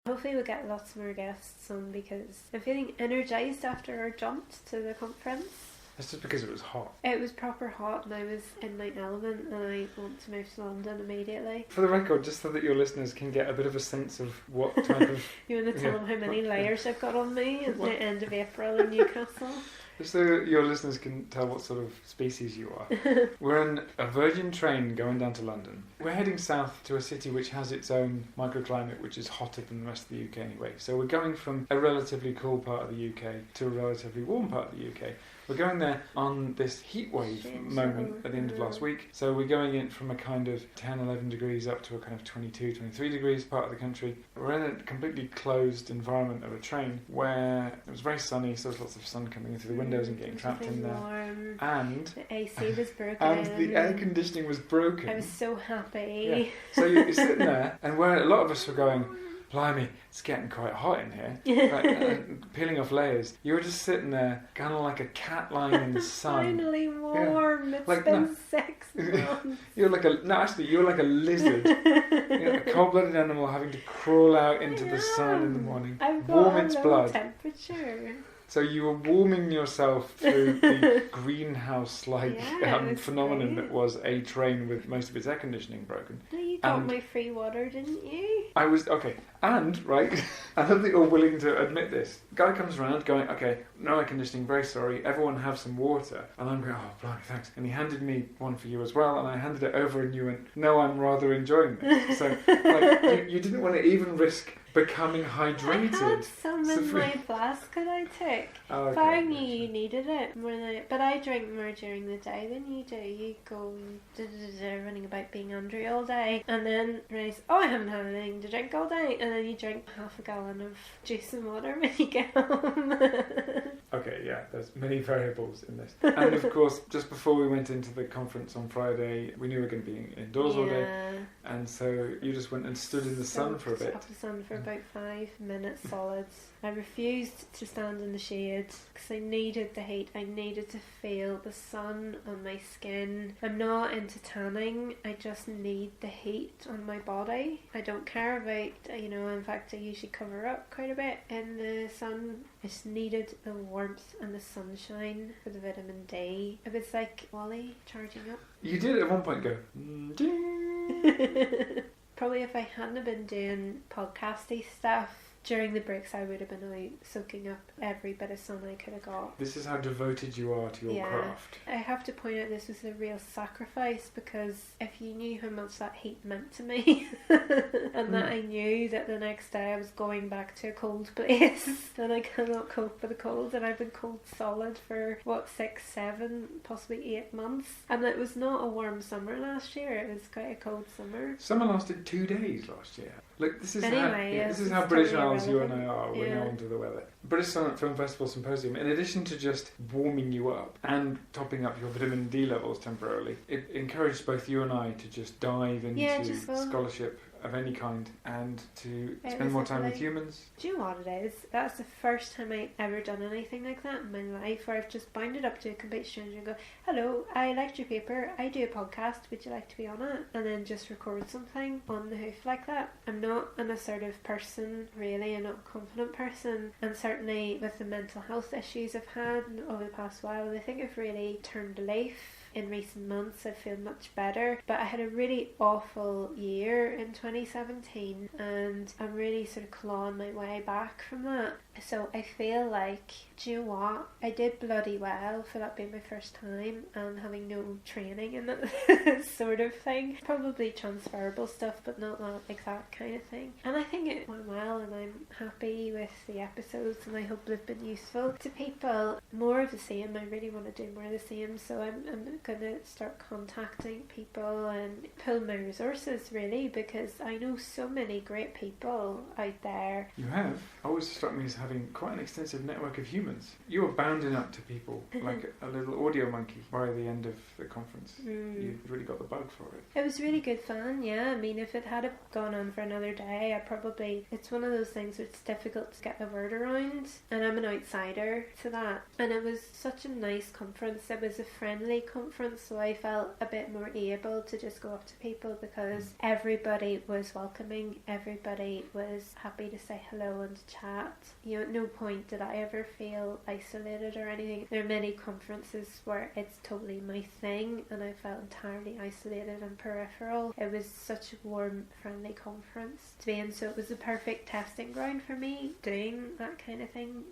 Hopefully we'll get lots more guests on because I'm feeling energised after our jaunt to the conference. That's just because it was hot. It was proper hot and I was in my element and I want to move to London immediately. For the record, just so that your listeners can get a bit of a sense of what type of... You want to tell them how many layers I've got on me at the end of April in Newcastle? Just so your listeners can tell what sort of species you are. We're on a Virgin train going down to London. We're heading south to a city which has its own microclimate, which is hotter than the rest of the UK anyway. So we're going from a relatively cool part of the UK to a relatively warm part of the UK. We're going there on this heatwave moment at the end of last week. So we're going in from a kind of 10, 11 degrees up to a kind of 22, 23 degrees part of the country. We're in a completely closed environment of a train where it was very sunny, so there's lots of sun coming in through the windows and getting trapped in there. Warm. And the AC was broken. And the air conditioning was broken. I was so happy. Yeah. So you're sitting there, and where a lot of us were going, blimey, it's getting quite hot in here, like, peeling off layers. You were just sitting there, kind of like a cat lying in the sun. Finally warm. Yeah. It's like, been 6 months. You're like you were like a lizard, a cold-blooded animal having to crawl out into the sun in the morning, I've warm got its a low blood. temperature. So you were warming yourself through the greenhouse-like phenomenon great. that was a train with most of its air conditioning broken. No, you got my free water, didn't you? I was, okay, and, right, I don't think you're willing to admit this. Guy comes around going, okay, no air conditioning, very sorry, everyone have some water. And I'm going, oh, blimey, thanks. And he handed me one for you as well, and I handed it over and you went, no, I'm rather enjoying this. So, like, you didn't want to even risk becoming hydrated. I had some in my flask that I took. Oh, okay. But I knew you needed it more than but I drink more during the day than you do. You go running about being hungry all day and then realize, oh, I haven't had anything to drink all day, and then you drink half a gallon of juice and water when you get home. Okay, yeah, there's many variables in this. And of course, just before we went into the conference on Friday, we knew we were going to be indoors all day. And so you just went and stood in the sun for a bit. Up the sun for about 5 minutes solids. I refused to stand in the shade because I needed the heat. I needed to feel the sun on my skin. I'm not into tanning. I just need the heat on my body. I don't care about, in fact I usually cover up quite a bit in the sun. I just needed the warmth and the sunshine for the vitamin D. It was like Wally charging up. You did at one point go, ding. Probably if I hadn't been doing podcasty stuff during the breaks, I would have been out soaking up every bit of sun I could have got. This is how devoted you are to your craft. I have to point out this was a real sacrifice, because if you knew how much that heat meant to me and that I knew that the next day I was going back to a cold place, then I cannot cope with the cold, and I've been cold solid for 6, 7, possibly 8 months, and it was not a warm summer last year. It was quite a cold summer. Summer lasted 2 days last year. Look, this is this is how British totally Isles you and I irrelevant. are. We're now onto the weather. British Film Festival Symposium, in addition to just warming you up and topping up your vitamin D levels temporarily, it encouraged both you and I to just dive into scholarship of any kind and to spend more time with humans. Do you know what it is? That's the first time I've ever done anything like that in my life, where I've just bounded up to a complete stranger and go, hello, I liked your paper, I do a podcast, would you like to be on it? And then just record something on the hoof like that. I'm not an assertive person, really. I'm not a confident person, and certainly with the mental health issues I've had over the past while, I think I've really turned a leaf. In recent months I feel much better, but I had a really awful year in 2017 and I'm really sort of clawing my way back from that. So I feel like, do you know what, I did bloody well for that being my first time and having no training in that sort of thing. Probably transferable stuff, but not like that kind of thing. And I think it went well, and I'm happy with the episodes, and I hope they've been useful to people. More of the same. I really want to do more of the same, so I'm going to start contacting people and pull my resources, really, because I know so many great people out there. You have always struck me as having quite an extensive network of humans. You were bounding up to people like a little audio monkey by the end of the conference. You really got the bug for it. It was really good fun, yeah. I mean, if it had gone on for another day, it's one of those things where it's difficult to get the word around, and I'm an outsider to that. And it was such a nice conference. It was a friendly conference. conference, so I felt a bit more able to just go up to people because everybody was welcoming, everybody was happy to say hello and to chat. You know, at no point did I ever feel isolated or anything. There are many conferences where it's totally my thing and I felt entirely isolated and peripheral. It was such a warm, friendly conference to be in, so it was the perfect testing ground for me doing that kind of thing,